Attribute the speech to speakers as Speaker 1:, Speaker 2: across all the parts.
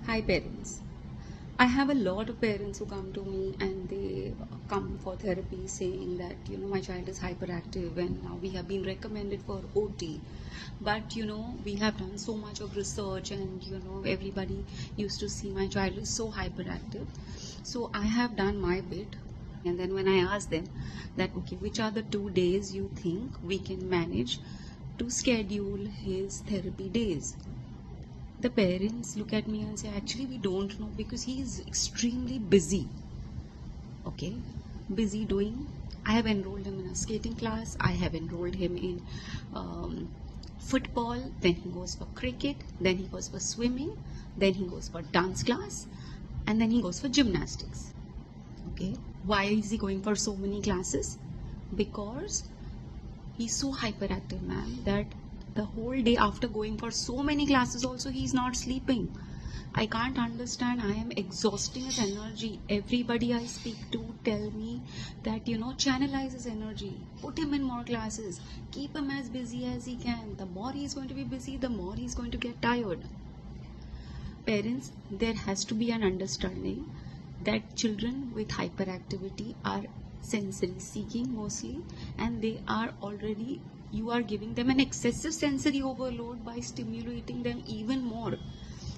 Speaker 1: Hi parents. I have a lot of parents who come to me and they come for therapy saying that my child is hyperactive and now we have been recommended for OT. But we have done so much of research and everybody used to see my child is so hyperactive. So I have done my bit, and then when I ask them that okay, which are the 2 days you think we can manage to schedule his therapy days, the parents look at me and say actually we don't know because he is extremely busy. Okay, busy doing, I have enrolled him in a skating class, I have enrolled him in football, then he goes for cricket, then he goes for swimming, then he goes for dance class, and then he goes for gymnastics. Okay, why is he going for so many classes? Because he's so hyperactive, ma'am, that the whole day after going for so many classes also he's not sleeping. I can't understand. I am exhausting his energy. Everybody I speak to tell me that channelize his energy, put him in more classes, keep him as busy as he can. The more he's going to be busy, the more he's going to get tired. Parents, there has to be an understanding that children with hyperactivity are sensory seeking mostly, and they are already, you are giving them an excessive sensory overload by stimulating them even more.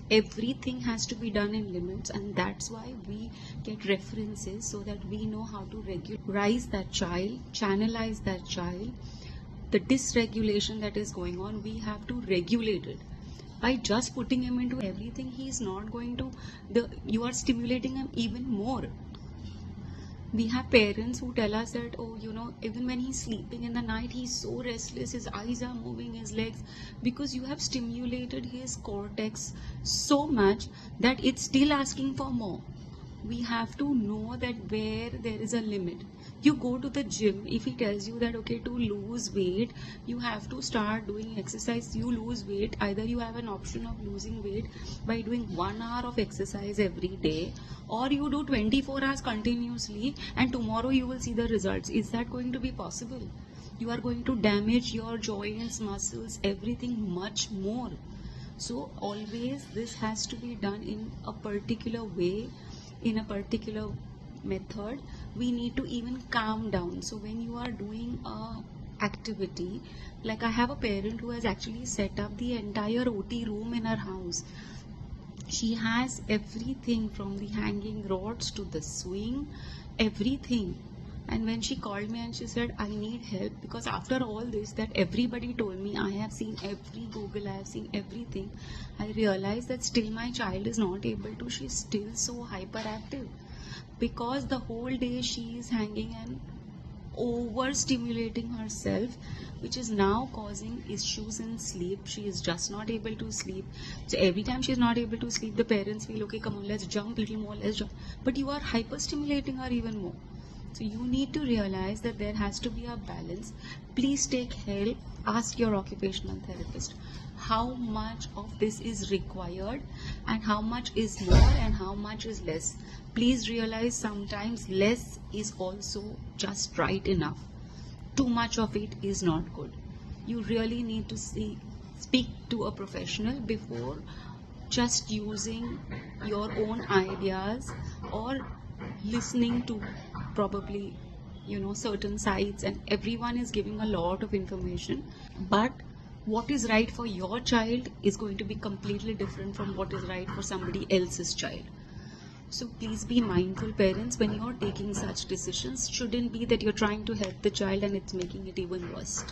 Speaker 1: Everything has to be done in limits, and that's why we get references so that we know how to regularize that child, channelize that child. The dysregulation that is going on, we have to regulate it. By just putting him into everything, he is not going to, you are stimulating him even more. We have parents who tell us that even when he's sleeping in the night, he's so restless, his eyes are moving, his legs, because you have stimulated his cortex so much that it's still asking for more. We have to know that where there is a limit. You go to the gym, if he tells you that okay, to lose weight you have to start doing exercise, you lose weight, either you have an option of losing weight by doing 1 hour of exercise every day, or you do 24 hours continuously and tomorrow you will see the results. Is that going to be possible? You are going to damage your joints, muscles, everything much more. So always this has to be done in a particular way, in a particular method. We need to even calm down. So when you are doing a activity, like I have a parent who has actually set up the entire OT room in her house. She has everything from the hanging rods to the swing, everything. And when she called me and she said I need help, because after all this that everybody told me, I have seen every Google, I have seen everything, I realized that still my child is not able to, she's still so hyperactive because the whole day she is hanging and overstimulating herself, which is now causing issues in sleep. She is just not able to sleep. So every time she is not able to sleep, the parents feel okay, come on, let's jump little more, let's jump, but you are hyperstimulating her even more. So you need to realize that there has to be a balance. Please take help. Ask your occupational therapist how much of this is required and how much is more and how much is less. Please realize sometimes less is also just right enough. Too much of it is not good. You really need to speak to a professional before just using your own ideas or listening to probably certain sites, and everyone is giving a lot of information, but what is right for your child is going to be completely different from what is right for somebody else's child. So please be mindful, parents, when you're taking such decisions. Shouldn't be that you're trying to help the child and it's making it even worse.